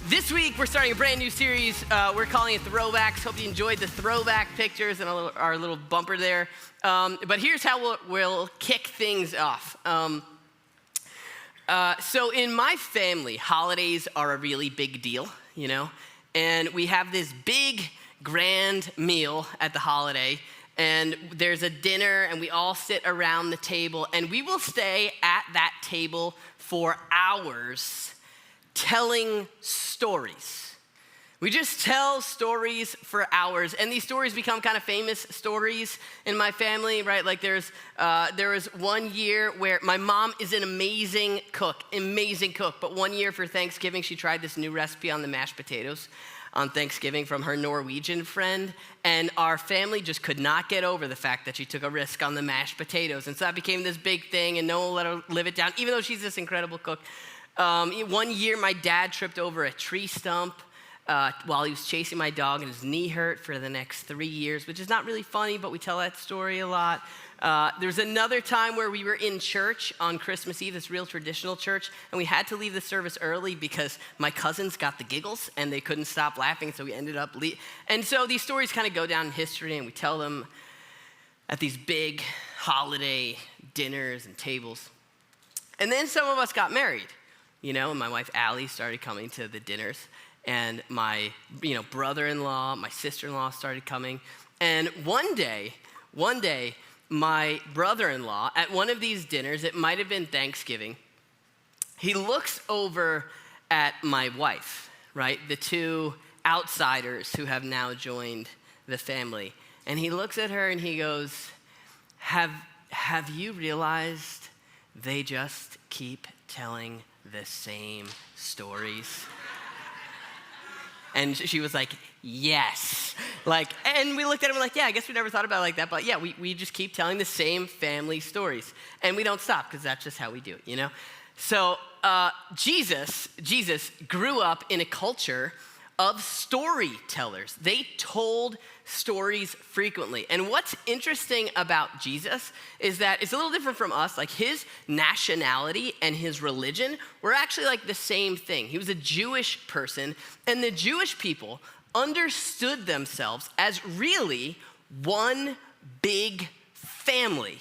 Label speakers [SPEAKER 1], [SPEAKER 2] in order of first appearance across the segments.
[SPEAKER 1] This week, we're starting a brand new series. We're calling it Throwbacks. Hope you enjoyed the throwback pictures and our little bumper there. But here's how we'll kick things off. So in my family, holidays are a really big deal, you know? And we have this big, grand meal at the holiday. And there's a dinner, and we all sit around the table. And we will stay at that table for hours telling stories. We just tell stories for hours, and these stories become kind of famous stories in my family, right? Like there was one year where my mom is an amazing cook, but one year for Thanksgiving, she tried this new recipe on the mashed potatoes on Thanksgiving from her Norwegian friend, and our family just could not get over the fact that she took a risk on the mashed potatoes, and so that became this big thing, and no one let her live it down, even though she's this incredible cook. One year, my dad tripped over a tree stump while he was chasing my dog, and his knee hurt for the next 3 years, which is not really funny, but we tell that story a lot. There's another time where we were in church on Christmas Eve, this real traditional church, and we had to leave the service early because my cousins got the giggles, and they couldn't stop laughing, so we ended up And so these stories kind of go down in history, and we tell them at these big holiday dinners and tables. And then some of us got married. You know, and my wife, Allie, started coming to the dinners. And my, brother-in-law, my sister-in-law started coming. And one day, my brother-in-law, at one of these dinners, it might have been Thanksgiving, he looks over at my wife, right? The two outsiders who have now joined the family. And he looks at her and he goes, have you realized they just keep telling the same stories? And she was like, yes. And we looked at him like, yeah, I guess we never thought about it like that. But yeah, we just keep telling the same family stories. And we don't stop because that's just how we do it, you know? So Jesus grew up in a culture of storytellers. They told stories frequently. And what's interesting about Jesus is that it's a little different from us. Like his nationality and his religion were actually like the same thing. He was a Jewish person, and the Jewish people understood themselves as really one big family.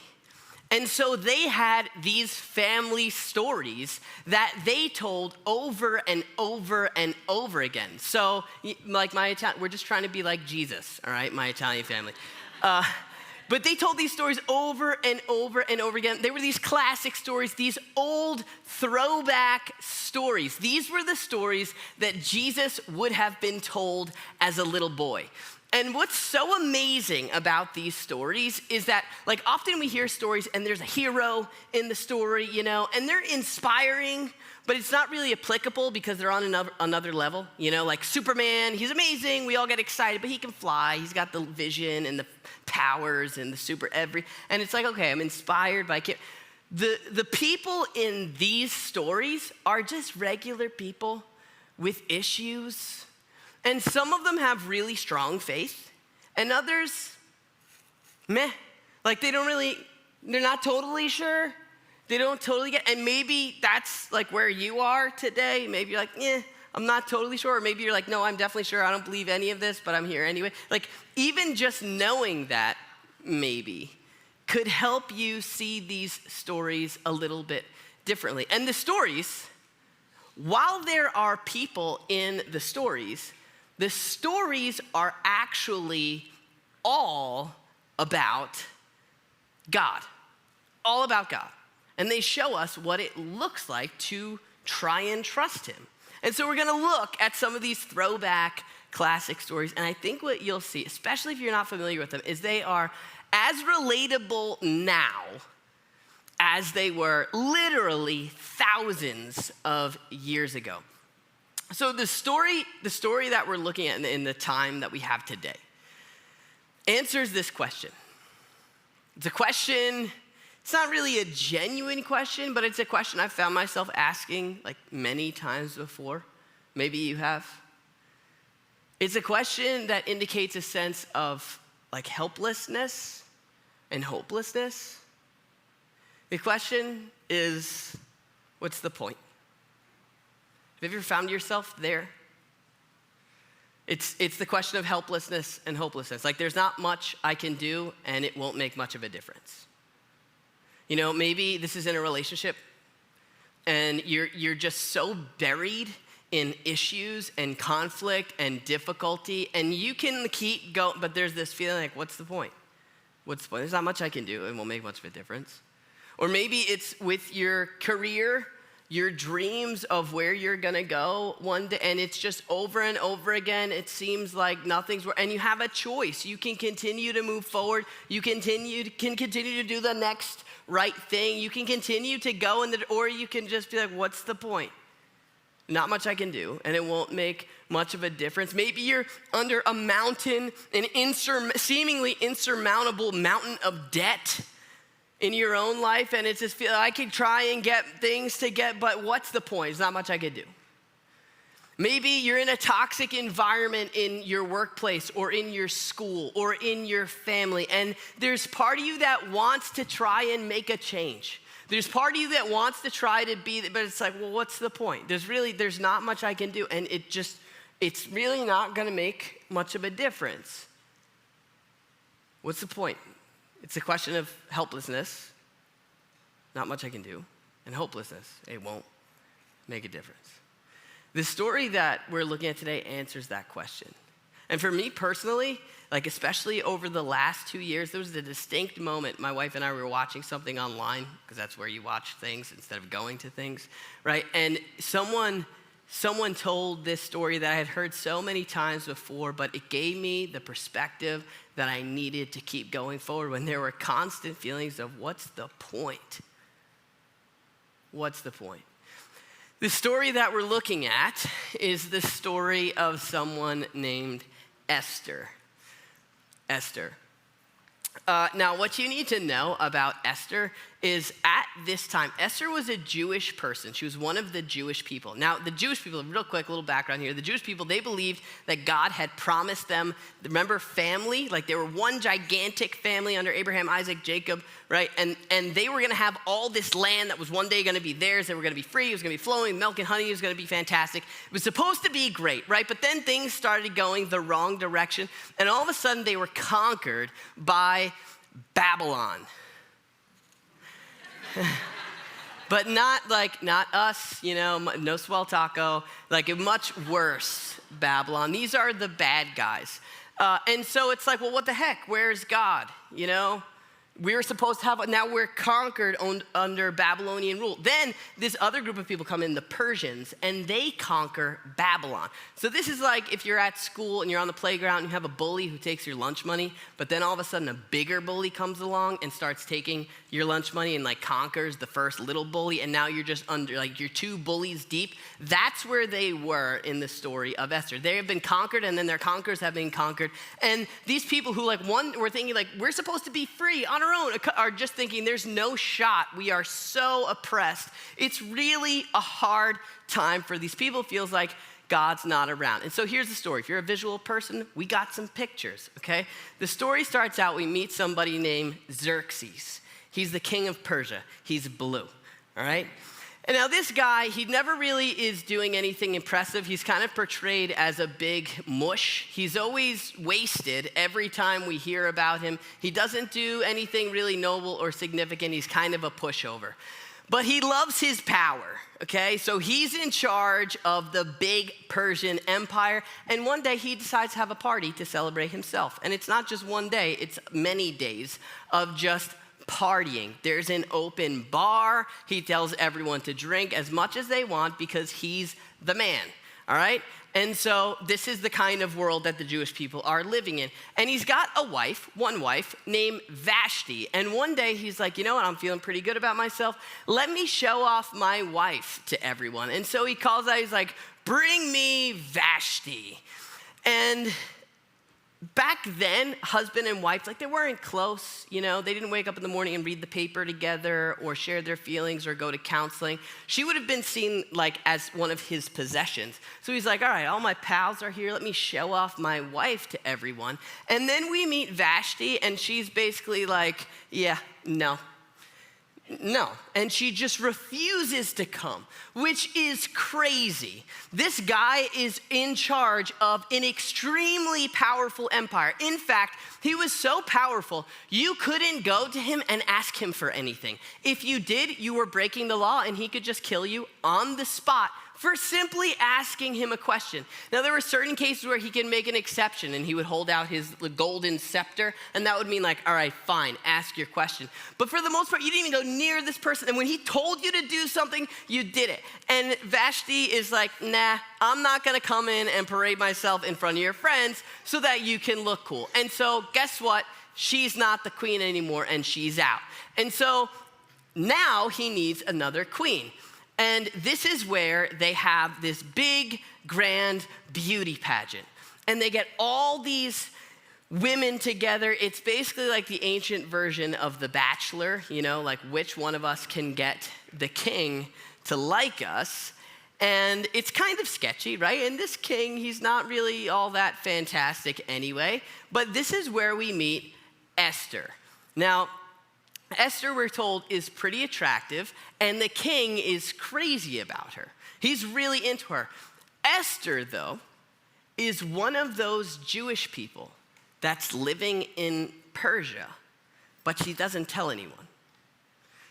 [SPEAKER 1] And so they had these family stories that they told over and over and over again. So like we're just trying to be like Jesus, all right, my Italian family. But they told these stories over and over and over again. They were these classic stories, these old throwback stories. These were the stories that Jesus would have been told as a little boy. And what's so amazing about these stories is that, like, often we hear stories and there's a hero in the story, you know, and they're inspiring, but it's not really applicable because they're on another level, you know, like Superman, he's amazing, we all get excited, but he can fly, he's got the vision and the powers and and it's like, okay, I'm inspired by the people in these stories are just regular people with issues. And some of them have really strong faith, and others, meh. Like they're not totally sure. They don't totally get, and maybe that's like where you are today. Maybe you're like, I'm not totally sure. Or maybe you're like, no, I'm definitely sure. I don't believe any of this, but I'm here anyway. Like even just knowing that maybe could help you see these stories a little bit differently. And the stories, while there are people in the stories are actually all about God. All about God. And they show us what it looks like to try and trust him. And so we're gonna look at some of these throwback classic stories, and I think what you'll see, especially if you're not familiar with them, is they are as relatable now as they were literally thousands of years ago. So the story that we're looking at in the time that we have today answers this question. It's a question, it's not really a genuine question, but it's a question I've found myself asking like many times before. Maybe you have. It's a question that indicates a sense of like helplessness and hopelessness. The question is, what's the point? Have you ever found yourself there? It's the question of helplessness and hopelessness. Like there's not much I can do and it won't make much of a difference. You know, maybe this is in a relationship and you're just so buried in issues and conflict and difficulty, and you can keep going, but there's this feeling like, what's the point? What's the point? There's not much I can do. It won't make much of a difference. Or maybe it's with your career, your dreams of where you're gonna go one day, and it's just over and over again. It seems like nothing's and you have a choice. You can continue to move forward. You can continue to do the next right thing. You can continue to go or you can just be like, what's the point? Not much I can do, and it won't make much of a difference. Maybe you're under a mountain, an seemingly insurmountable mountain of debt in your own life, and it's just feel I could try and get things but what's the point? There's not much I could do. Maybe you're in a toxic environment in your workplace or in your school or in your family, and there's part of you that wants to try and make a change. There's part of you that wants to try to be, but it's like, well, what's the point? There's not much I can do, and it's really not gonna make much of a difference. What's the point? It's a question of helplessness, not much I can do, and hopelessness, it won't make a difference. The story that we're looking at today answers that question. And for me personally, like especially over the last 2 years, there was a distinct moment. My wife and I were watching something online, because that's where you watch things instead of going to things, right? And someone told this story that I had heard so many times before, but it gave me the perspective that I needed to keep going forward when there were constant feelings of what's the point? What's the point? The story that we're looking at is the story of someone named Esther. Now, what you need to know about Esther is at this time, Esther was a Jewish person. She was one of the Jewish people. Now, the Jewish people, real quick, a little background here. The Jewish people, they believed that God had promised them, remember family? Like they were one gigantic family under Abraham, Isaac, Jacob, right? And they were gonna have all this land that was one day gonna be theirs. They were gonna be free. It was gonna be flowing, milk and honey. It was gonna be fantastic. It was supposed to be great, right? But then things started going the wrong direction. And all of a sudden they were conquered by Babylon. But not us, you know, no swell taco, like a much worse Babylon. These are the bad guys. And so it's like, well, what the heck? Where's God? You know? We were supposed to have, now we're conquered under Babylonian rule. Then this other group of people come in, the Persians, and they conquer Babylon. So this is like if you're at school and you're on the playground and you have a bully who takes your lunch money, but then all of a sudden a bigger bully comes along and starts taking your lunch money and like conquers the first little bully, and now you're just under, like you're two bullies deep. That's where they were in the story of Esther. They have been conquered, and then their conquerors have been conquered. And these people who were thinking like, we're supposed to be free on our own, are just thinking there's no shot. We are so oppressed. It's really a hard time for these people. It feels like God's not around. And so here's the story. If you're a visual person, we got some pictures, okay? The story starts out, we meet somebody named Xerxes. He's the king of Persia. He's blue, all right? And now this guy, he never really is doing anything impressive. He's kind of portrayed as a big mush. He's always wasted every time we hear about him. He doesn't do anything really noble or significant. He's kind of a pushover. But he loves his power, okay? So he's in charge of the big Persian empire. And one day he decides to have a party to celebrate himself. And it's not just one day, it's many days of just partying. There's an open bar. He tells everyone to drink as much as they want because he's the man, all right? And so this is the kind of world that the Jewish people are living in. And he's got one wife named Vashti. And one day he's like, you know what, I'm feeling pretty good about myself. Let me show off my wife to everyone. And so he calls out, he's like, bring me Vashti. And back then, husband and wife, like they weren't close, you know, they didn't wake up in the morning and read the paper together or share their feelings or go to counseling. She would have been seen like as one of his possessions. So he's like, all right, all my pals are here. Let me show off my wife to everyone. And then we meet Vashti, and she's basically like, yeah, no, No, and she just refuses to come, which is crazy. This guy is in charge of an extremely powerful empire. In fact, he was so powerful, you couldn't go to him and ask him for anything. If you did, you were breaking the law, and he could just kill you on the spot for simply asking him a question. Now, there were certain cases where he could make an exception, and he would hold out his golden scepter, and that would mean like, all right, fine, ask your question. But for the most part, you didn't even go near this person, and when he told you to do something, you did it. And Vashti is like, nah, I'm not gonna come in and parade myself in front of your friends so that you can look cool. And so guess what? She's not the queen anymore, and she's out. And so now he needs another queen. And this is where they have this big, grand beauty pageant. And they get all these women together. It's basically like the ancient version of The Bachelor, you know, like which one of us can get the king to like us. And it's kind of sketchy, right? And this king, he's not really all that fantastic anyway. But this is where we meet Esther. Now, Esther, we're told, is pretty attractive, and the king is crazy about her. He's really into her. Esther, though, is one of those Jewish people that's living in Persia, but she doesn't tell anyone.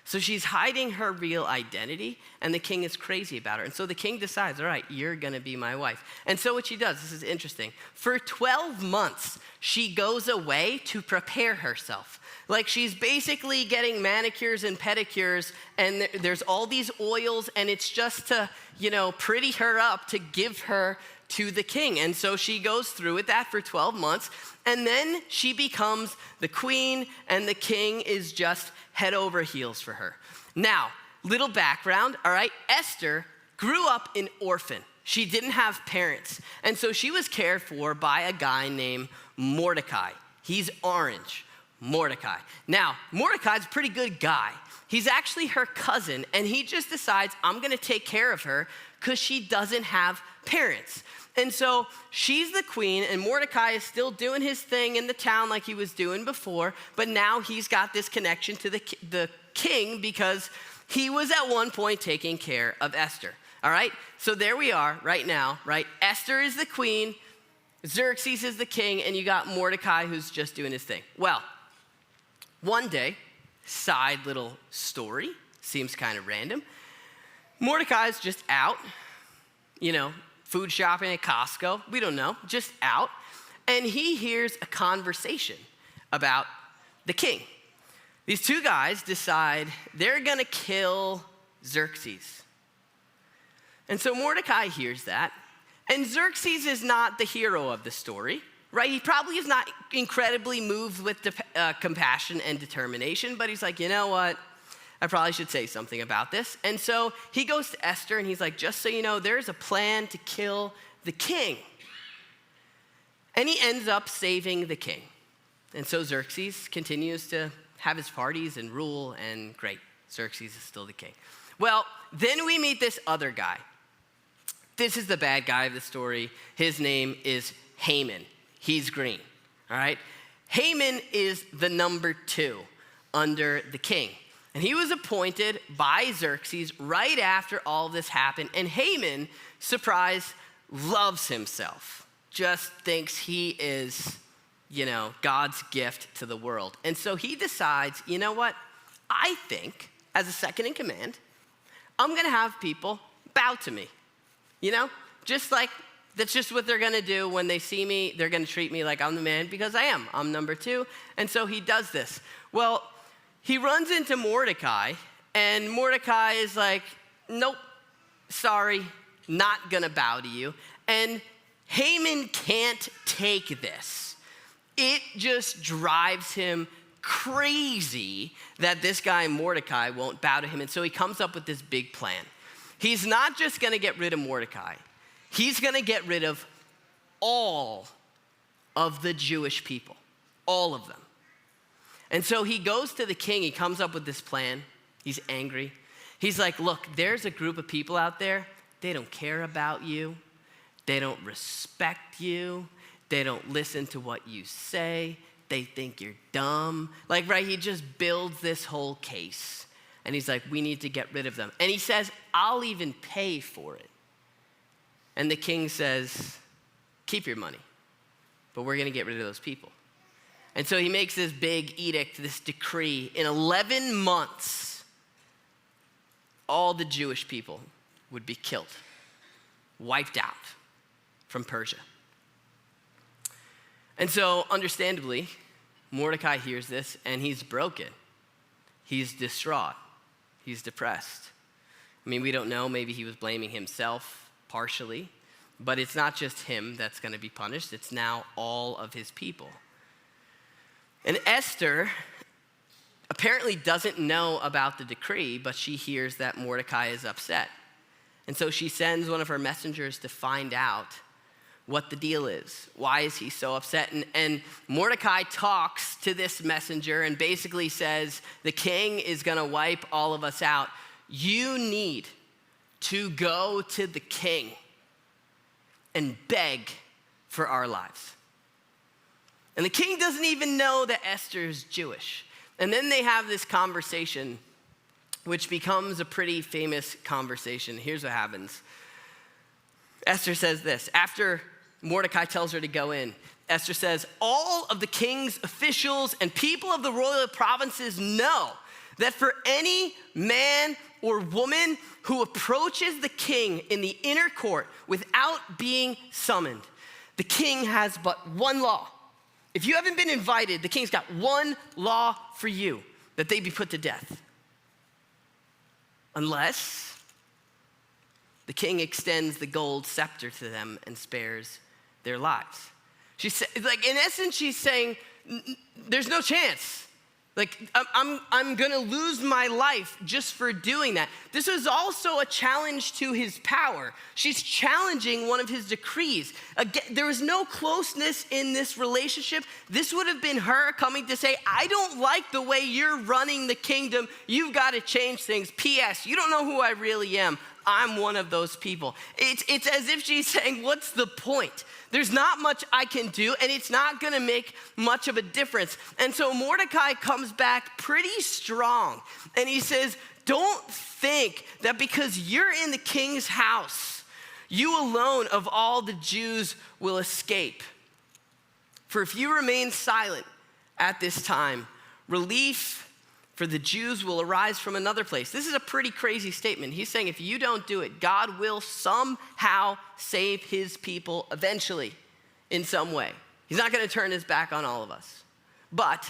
[SPEAKER 1] So she's hiding her real identity, and the king is crazy about her. And so the king decides, all right, you're gonna be my wife. And so what she does, this is interesting, for 12 months, she goes away to prepare herself. Like she's basically getting manicures and pedicures, and there's all these oils, and it's just to, you know, pretty her up to give her to the king. And so she goes through with that for 12 months, and then she becomes the queen, and the king is just head over heels for her. Now, little background, all right? Esther grew up an orphan. She didn't have parents, and so she was cared for by a guy named Mordecai. He's orange. Mordecai. Now, Mordecai's a pretty good guy. He's actually her cousin, and he just decides, I'm gonna take care of her because she doesn't have parents. And so she's the queen, and Mordecai is still doing his thing in the town like he was doing before, but now he's got this connection to the king because he was at one point taking care of Esther. All right? So there we are right now, right? Esther is the queen, Xerxes is the king, and you got Mordecai who's just doing his thing. Well, one day, side little story, seems kind of random. Mordecai's just out, you know, food shopping at Costco, we don't know, just out. And he hears a conversation about the king. These two guys decide they're gonna kill Xerxes. And so Mordecai hears that. And Xerxes is not the hero of the story, right? He probably is not incredibly moved with compassion and determination, but he's like, you know what? I probably should say something about this. And so he goes to Esther and he's like, just so you know, there's a plan to kill the king. And he ends up saving the king. And so Xerxes continues to have his parties and rule, and great, Xerxes is still the king. Well, then we meet this other guy. This is the bad guy of the story. His name is Haman. He's green, all right? Haman is the number 2 under the king. And he was appointed by Xerxes right after all this happened. And Haman, surprise, loves himself. Just thinks he is, you know, God's gift to the world. And so he decides, you know what? I think, as a second in command, I'm gonna have people bow to me. You know, just like, that's just what they're gonna do when they see me. They're gonna treat me like I'm the man because I am. I'm number 2. And so he does this. Well, he runs into Mordecai, and Mordecai is like, nope, sorry, not gonna bow to you. And Haman can't take this. It just drives him crazy that this guy Mordecai won't bow to him. And so he comes up with this big plan. He's not just gonna get rid of Mordecai. He's gonna get rid of all of the Jewish people, all of them. And so he goes to the king, he comes up with this plan. He's angry. He's like, look, there's a group of people out there, they don't care about you. They don't respect you. They don't listen to what you say. They think you're dumb. Like, right, he just builds this whole case. And he's like, we need to get rid of them. And he says, I'll even pay for it. And the king says, keep your money, but we're going to get rid of those people. And so he makes this big edict, this decree. In 11 months, all the Jewish people would be killed, wiped out from Persia. And so, understandably, Mordecai hears this, and he's broken. He's distraught. He's depressed. I mean, we don't know. Maybe he was blaming himself partially. But it's not just him that's going to be punished. It's now all of his people. And Esther apparently doesn't know about the decree, but she hears that Mordecai is upset. And so she sends one of her messengers to find out what the deal is. Why is he so upset? And Mordecai talks to this messenger and basically says, the king is going to wipe all of us out. You need to go to the king and beg for our lives. And the king doesn't even know that Esther's Jewish. And then they have this conversation, which becomes a pretty famous conversation. Here's what happens. Esther says this, after Mordecai tells her to go in, Esther says, all of the king's officials and people of the royal provinces know that for any man or woman who approaches the king in the inner court without being summoned, the king has but one law. If you haven't been invited, the king's got one law for you, that they be put to death. Unless the king extends the gold scepter to them and spares their lives. She's like, in essence, she's saying, there's no chance. Like, I'm gonna lose my life just for doing that. This is also a challenge to his power. She's challenging one of his decrees. Again, there was no closeness in this relationship. This would have been her coming to say, I don't like the way you're running the kingdom. You've got to change things. P.S., you don't know who I really am. I'm one of those people. It's as if she's saying, what's the point? There's not much I can do, and it's not gonna make much of a difference. And so Mordecai comes back pretty strong, and he says, don't think that because you're in the king's house, you alone of all the Jews will escape. For if you remain silent at this time, relief for the Jews will arise from another place. This is a pretty crazy statement. He's saying if you don't do it, God will somehow save his people eventually in some way. He's not gonna turn his back on all of us. But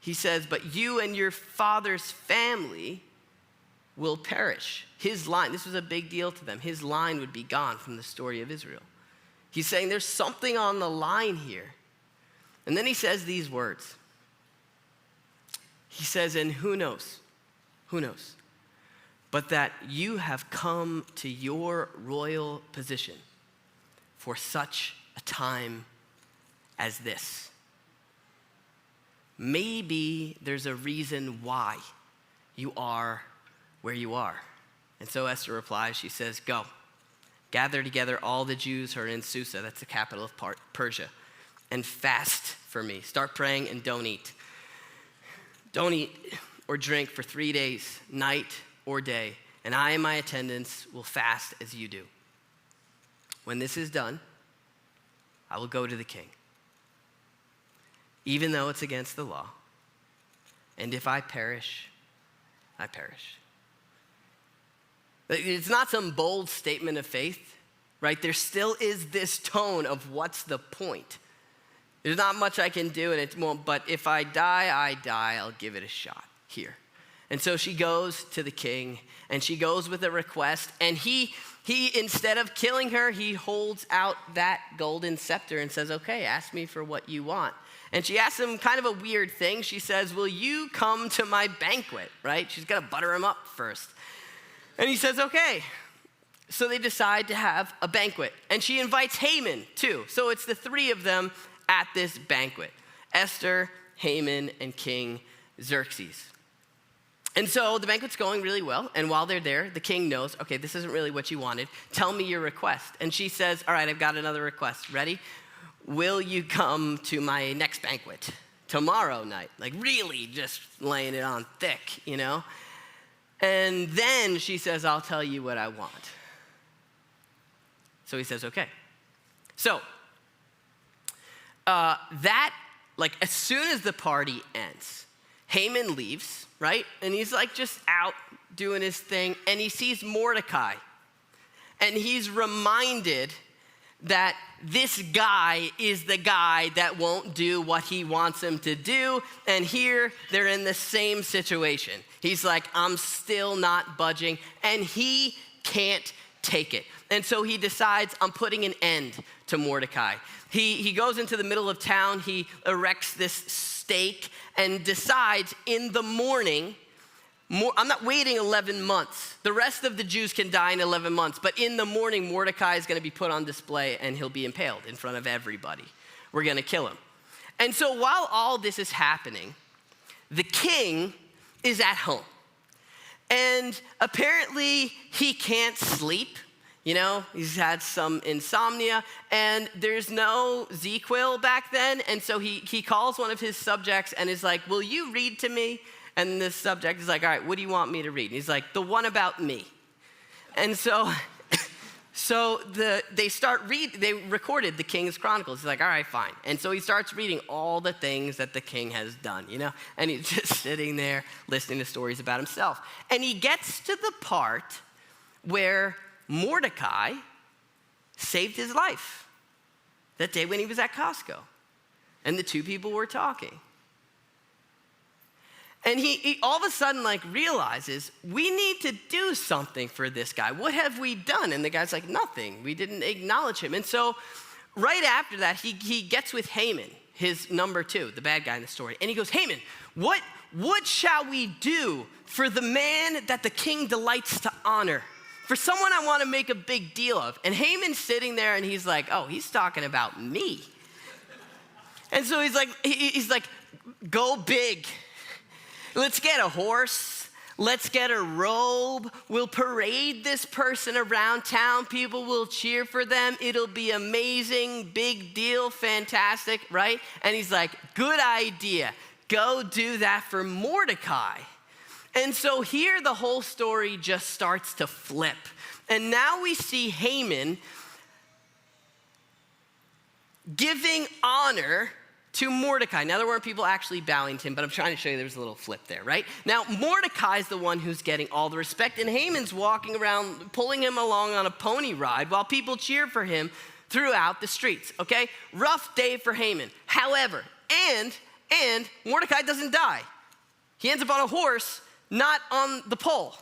[SPEAKER 1] he says, but you and your father's family will perish. His line, this was a big deal to them. His line would be gone from the story of Israel. He's saying there's something on the line here. And then he says these words. He says, and who knows, but that you have come to your royal position for such a time as this. Maybe there's a reason why you are where you are. And so Esther replies, she says, go, gather together all the Jews who are in Susa, that's the capital of Persia, and fast for me. Start praying and don't eat. Don't eat or drink for 3 days, night or day, and I and my attendants will fast as you do. When this is done, I will go to the king, even though it's against the law. And if I perish, I perish. It's not some bold statement of faith, right? There still is this tone of what's the point? There's not much I can do, and it won't, but if I die, I die. I'll give it a shot here. And so she goes to the king, and she goes with a request, and he instead of killing her, he holds out that golden scepter and says, okay, ask me for what you want. And she asks him kind of a weird thing. She says, will you come to my banquet, right? She's gonna butter him up first. And he says, okay. So they decide to have a banquet, and she invites Haman too. So it's the three of them at this banquet, Esther, Haman, and King Xerxes. And so the banquet's going really well, and while they're there, the king knows, okay, this isn't really what you wanted. Tell me your request. And she says, all right, I've got another request. Ready? Will you come to my next banquet tomorrow night? Like really just laying it on thick, you know? And then she says, I'll tell you what I want. So he says, okay. So as soon as the party ends, Haman leaves, right? And he's like just out doing his thing, and he sees Mordecai. And he's reminded that this guy is the guy that won't do what he wants him to do. And here they're in the same situation. He's like, I'm still not budging. And he can't take it. And so he decides, I'm putting an end to Mordecai. He goes into the middle of town. He erects this stake and decides in the morning, I'm not waiting 11 months. The rest of the Jews can die in 11 months. But in the morning, Mordecai is going to be put on display and he'll be impaled in front of everybody. We're going to kill him. And so while all this is happening, the king is at home. And apparently he can't sleep. You know, he's had some insomnia, and there's no ZQuil back then. And so he calls one of his subjects and is like, will you read to me? And this subject is like, all right, what do you want me to read? And he's like, the one about me. And so they recorded the King's Chronicles. He's like, all right, fine. And so he starts reading all the things that the king has done, you know? And he's just sitting there listening to stories about himself. And he gets to the part where Mordecai saved his life that day when he was at Costco. And the two people were talking. And he all of a sudden realizes, we need to do something for this guy. What have we done? And the guy's like, nothing. We didn't acknowledge him. And so right after that, he gets with Haman, his number two, the bad guy in the story. And he goes, Haman, what shall we do for the man that the king delights to honor? For someone I want to make a big deal of. And Haman's sitting there and he's like, oh, he's talking about me. And so he's like, go big. Let's get a horse. Let's get a robe. We'll parade this person around town. People will cheer for them. It'll be amazing, big deal, fantastic, right? And he's like, good idea. Go do that for Mordecai. And so here the whole story just starts to flip. And now we see Haman giving honor to Mordecai. Now, there weren't people actually bowing to him, but I'm trying to show you there's a little flip there, right? Now, Mordecai's the one who's getting all the respect, and Haman's walking around, pulling him along on a pony ride while people cheer for him throughout the streets, okay? Rough day for Haman. However, and Mordecai doesn't die. He ends up on a horse, not on the pole.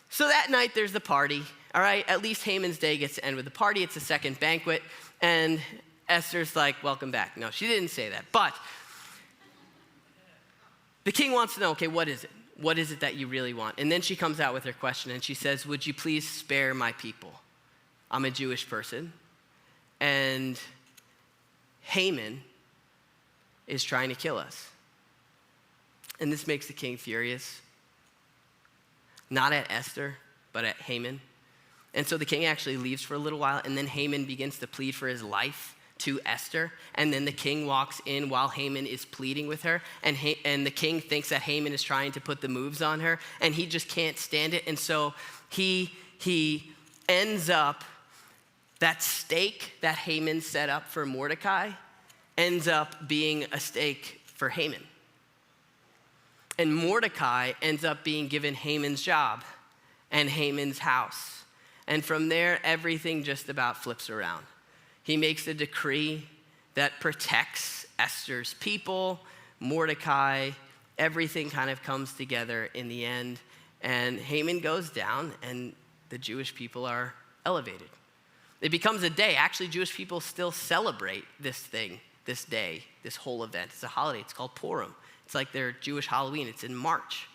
[SPEAKER 1] So that night, there's the party, all right? At least Haman's day gets to end with the party. It's a second banquet, and Esther's like, welcome back. No, she didn't say that. But the king wants to know, okay, what is it? What is it that you really want? And then she comes out with her question, and she says, would you please spare my people? I'm a Jewish person, and Haman is trying to kill us. And this makes the king furious. Not at Esther, but at Haman. And so the king actually leaves for a little while, and then Haman begins to plead for his life to Esther. And then the king walks in while Haman is pleading with her. And the king thinks that Haman is trying to put the moves on her, and he just can't stand it. And so he ends up, that stake that Haman set up for Mordecai ends up being a stake for Haman. And Mordecai ends up being given Haman's job and Haman's house. And from there, everything just about flips around. He makes a decree that protects Esther's people, Mordecai, everything kind of comes together in the end. And Haman goes down, and the Jewish people are elevated. It becomes a day. Actually, Jewish people still celebrate this thing, this day, this whole event. It's a holiday. It's called Purim. It's like their Jewish Halloween. It's in March.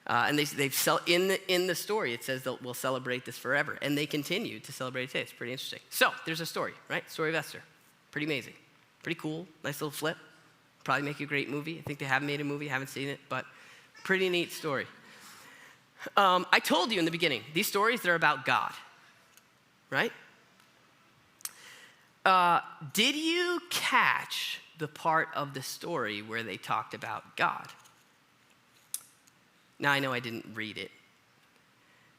[SPEAKER 1] And in the story, it says that we'll celebrate this forever. And they continue to celebrate it today. It's pretty interesting. So there's a story, right? Story of Esther. Pretty amazing. Pretty cool. Nice little flip. Probably make a great movie. I think they have made a movie. I haven't seen it, but pretty neat story. I told you in the beginning, these stories, they're about God, right? Did you catch the part of the story where they talked about God? Now, I know I didn't read it,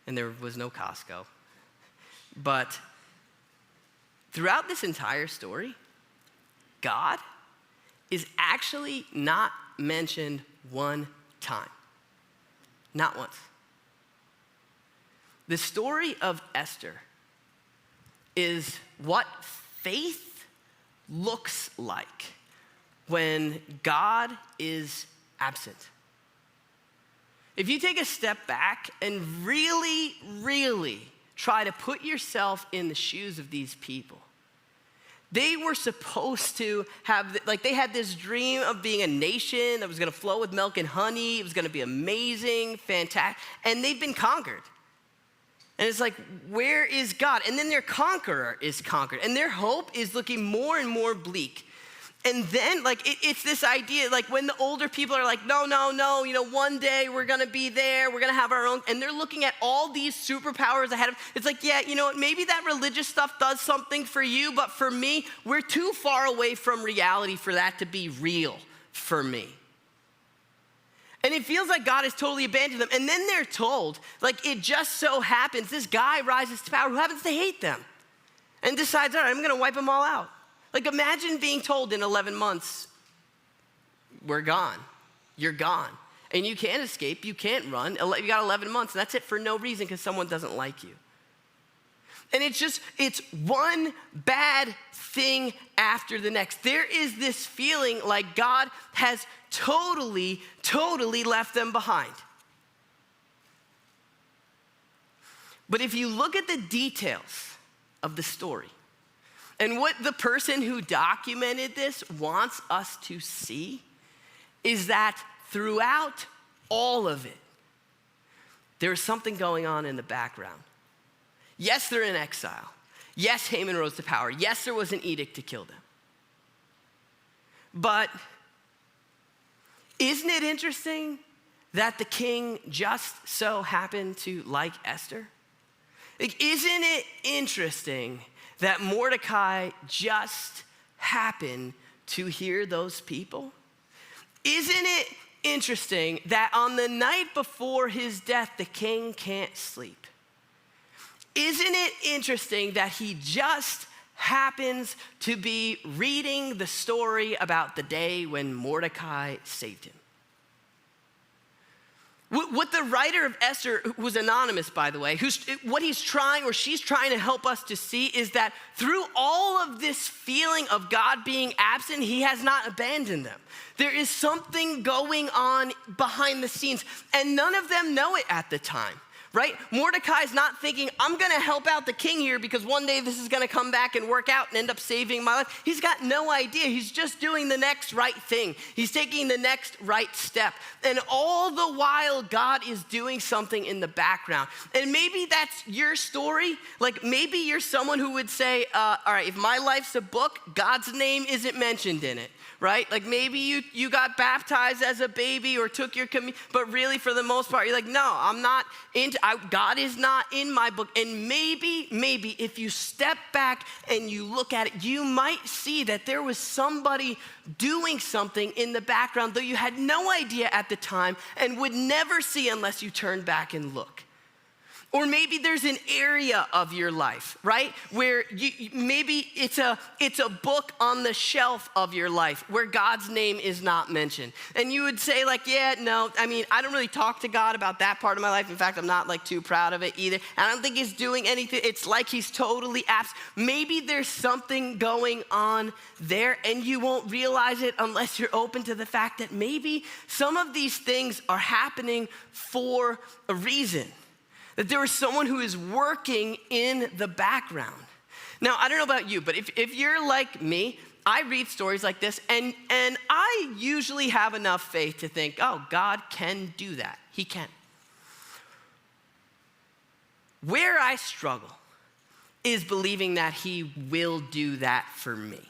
[SPEAKER 1] and there was no Costco. But throughout this entire story, God is actually not mentioned one time. Not once. The story of Esther is what faith looks like when God is absent. If you take a step back and really, really try to put yourself in the shoes of these people, they were supposed to have, they had this dream of being a nation that was gonna flow with milk and honey. It was gonna be amazing, fantastic, and they've been conquered. And it's like, where is God? And then their conqueror is conquered, and their hope is looking more and more bleak. And then, it's this idea, when the older people are like, no, one day we're gonna be there, we're gonna have our own, and they're looking at all these superpowers ahead of them. It's like, yeah, you know what, maybe that religious stuff does something for you, but for me, we're too far away from reality for that to be real for me. And it feels like God has totally abandoned them. And then they're told, it just so happens, this guy rises to power who happens to hate them and decides, all right, I'm gonna wipe them all out. Imagine being told in 11 months, we're gone, you're gone. And you can't escape, you can't run. You got 11 months, and that's it for no reason because someone doesn't like you. And it's one bad thing after the next. There is this feeling like God has totally left them behind. But if you look at the details of the story, and what the person who documented this wants us to see is that throughout all of it, there's something going on in the background. Yes, they're in exile. Yes, Haman rose to power. Yes, there was an edict to kill them. But isn't it interesting that the king just so happened to like Esther? Isn't it interesting that Mordecai just happened to hear those people? Isn't it interesting that on the night before his death, the king can't sleep? Isn't it interesting that he just happens to be reading the story about the day when Mordecai saved him? What the writer of Esther, who was anonymous, by the way, what he's trying or she's trying to help us to see is that through all of this feeling of God being absent, he has not abandoned them. There is something going on behind the scenes, and none of them know it at the time. Right? Mordecai's not thinking, I'm gonna help out the king here because one day this is gonna come back and work out and end up saving my life. He's got no idea. He's just doing the next right thing. He's taking the next right step. And all the while, God is doing something in the background. And maybe that's your story. Maybe you're someone who would say, all right, if my life's a book, God's name isn't mentioned in it. Right? Maybe you got baptized as a baby or took your communion, but really for the most part, you're like, no, I'm not God is not in my book. And maybe if you step back and you look at it, you might see that there was somebody doing something in the background, though you had no idea at the time and would never see unless you turn back and look. Or maybe there's an area of your life, right? Where maybe it's a book on the shelf of your life where God's name is not mentioned. And you would say I don't really talk to God about that part of my life. In fact, I'm not too proud of it either. I don't think he's doing anything. It's like he's totally absent. Maybe there's something going on there and you won't realize it unless you're open to the fact that maybe some of these things are happening for a reason. That there is someone who is working in the background. Now, I don't know about you, but if you're like me, I read stories like this, and I usually have enough faith to think, oh, God can do that. He can. Where I struggle is believing that he will do that for me.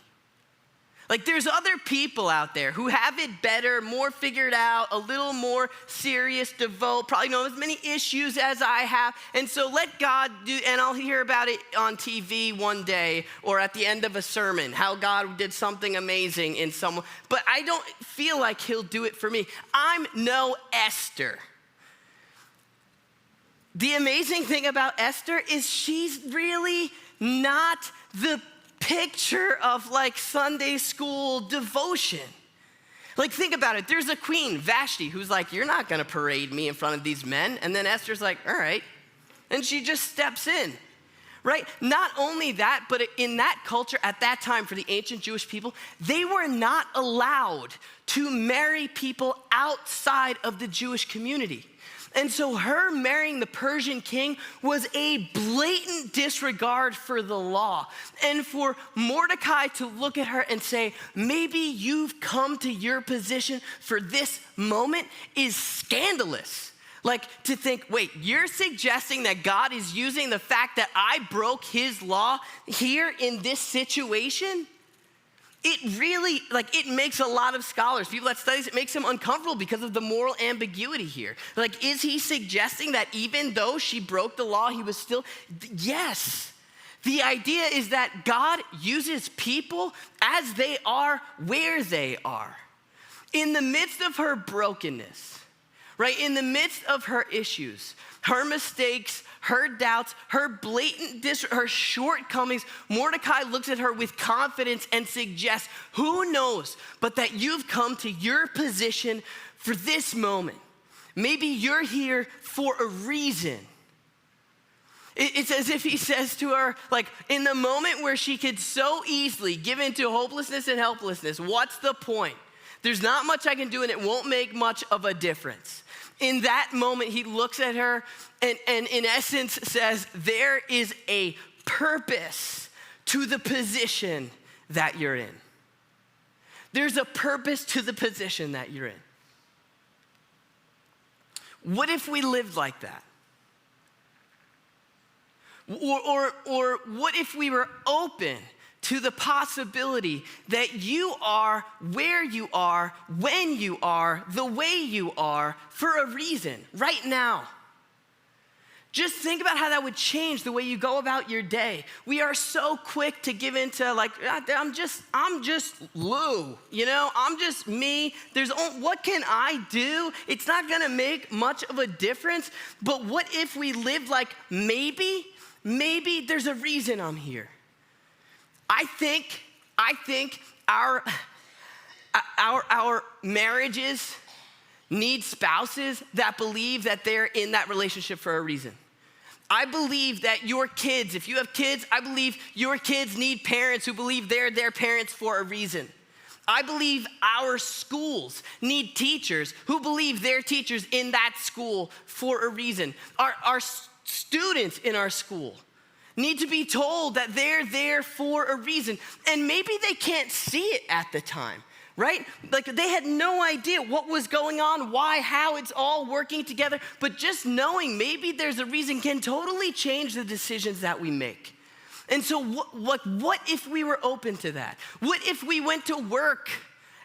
[SPEAKER 1] There's other people out there who have it better, more figured out, a little more serious, devout, probably don't have as many issues as I have. And so let God do, and I'll hear about it on TV one day or at the end of a sermon, how God did something amazing in someone. But I don't feel like he'll do it for me. I'm no Esther. the amazing thing about Esther is she's really not the picture of like Sunday school devotion. Like, think about it. There's a queen, Vashti, who's like, you're not gonna parade me in front of these men. And then Esther's like, all right. And she just steps in, right? Not only that, but in that culture at that time for the ancient Jewish people, they were not allowed to marry people outside of the Jewish community. And so her marrying the Persian king was a blatant disregard for the law. And for Mordecai to look at her and say, maybe you've come to your position for this moment is scandalous. Like, to think, wait, you're suggesting that God is using the fact that I broke his law here in this situation? It really, like, it makes a lot of scholars, people that study it, makes them uncomfortable because of the moral ambiguity here. Like, is he suggesting that even though she broke the law, he was still, yes. The idea is that God uses people as they are, where they are. In the midst of her brokenness, right? In the midst of her issues, her mistakes, her doubts, her blatant her shortcomings, Mordecai looks at her with confidence and suggests, who knows, but that you've come to your position for this moment. Maybe you're here for a reason. It's as if he says to her, like, in the moment where she could so easily give into hopelessness and helplessness, what's the point? There's not much I can do and it won't make much of a difference. In that moment, he looks at her and in essence says, there is a purpose to the position that you're in. There's a purpose to the position that you're in. What if we lived like that? Or what if we were open to the possibility that you are where you are, when you are, the way you are, for a reason, right now? Just think about how that would change the way you go about your day. We are so quick to give into like, I'm just Lou, you know? I'm just me. What can I do? It's not gonna make much of a difference. But what if we lived like maybe there's a reason I'm here? I think our marriages need spouses that believe that they're in that relationship for a reason. I believe that your kids, if you have kids, I believe your kids need parents who believe they're their parents for a reason. I believe our schools need teachers who believe they're teachers in that school for a reason. Our students in our school need to be told that they're there for a reason. And maybe they can't see it at the time, right? Like they had no idea what was going on, why, how it's all working together. But just knowing maybe there's a reason can totally change the decisions that we make. And so what if we were open to that? What if we went to work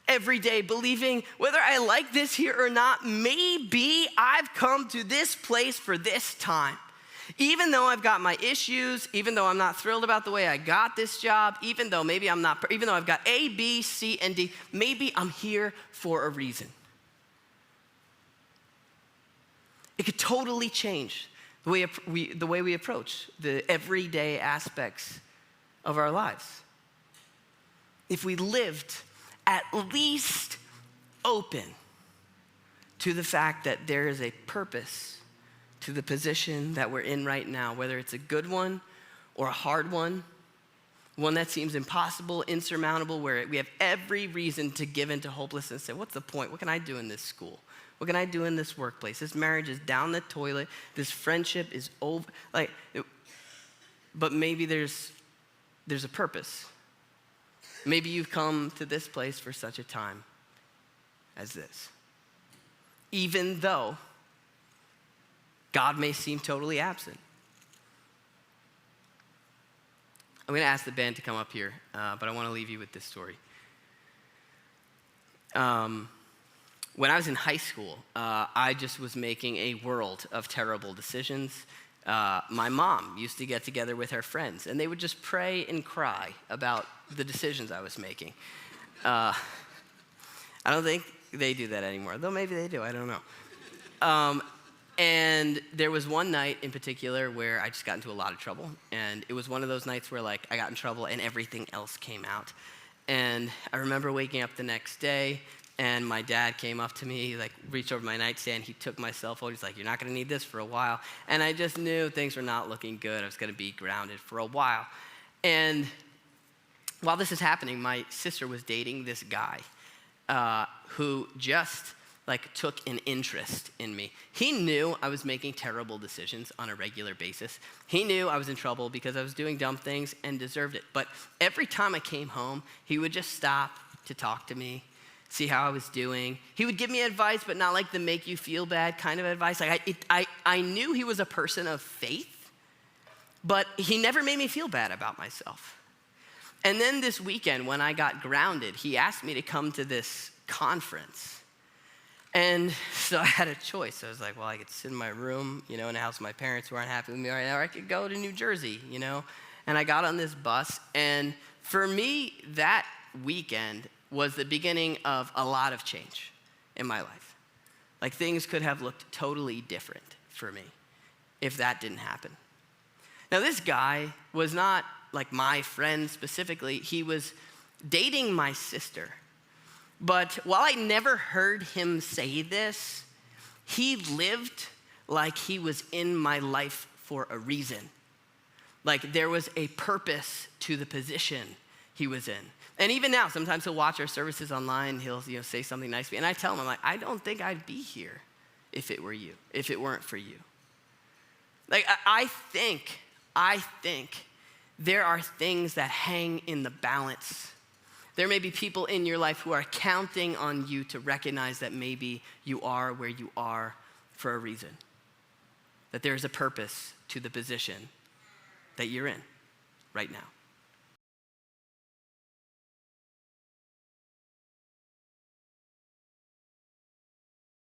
[SPEAKER 1] every day believing whether I like this here or not, maybe I've come to this place for this time. Even though I've got my issues, even though I'm not thrilled about the way I got this job, even though I've got A, B, C, and D, maybe I'm here for a reason. It could totally change the way we approach the everyday aspects of our lives. If we lived at least open to the fact that there is a purpose to the position that we're in right now, whether it's a good one or a hard one that seems impossible, insurmountable, where we have every reason to give into hopelessness and say, what's the point? What can I do in this school? What can I do in this workplace? This marriage is down the toilet. This friendship is over. But maybe there's a purpose. Maybe you've come to this place for such a time as this. Even though God may seem totally absent. I'm going to ask the band to come up here, but I want to leave you with this story. When I was in high school, I just was making a world of terrible decisions. My mom used to get together with her friends, and they would just pray and cry about the decisions I was making. I don't think they do that anymore, though maybe they do, I don't know. And there was one night in particular where I just got into a lot of trouble. And it was one of those nights where like I got in trouble and everything else came out. And I remember waking up the next day and my dad came up to me, like reached over my nightstand. He took my cell phone. He's like, "You're not going to need this for a while." And I just knew things were not looking good. I was going to be grounded for a while. And while this is happening, my sister was dating this guy who just like took an interest in me. He knew I was making terrible decisions on a regular basis. He knew I was in trouble because I was doing dumb things and deserved it. But every time I came home, he would just stop to talk to me, see how I was doing. He would give me advice, but not like the make you feel bad kind of advice. Like I knew he was a person of faith, but he never made me feel bad about myself. And then this weekend when I got grounded, he asked me to come to this conference. And so I had a choice. I was like, well, I could sit in my room, in a house with my parents who aren't happy with me right now, or I could go to New Jersey, And I got on this bus, and for me, that weekend was the beginning of a lot of change in my life. Like things could have looked totally different for me if that didn't happen. Now, this guy was not like my friend specifically. He was dating my sister. But while I never heard him say this, he lived like he was in my life for a reason. Like there was a purpose to the position he was in. And even now, sometimes he'll watch our services online, he'll say something nice to me, and I tell him, I'm like, I don't think I'd be here if it were you, if it weren't for you. Like I think there are things that hang in the balance. There may be people in your life who are counting on you to recognize that maybe you are where you are for a reason. That there's a purpose to the position that you're in right now.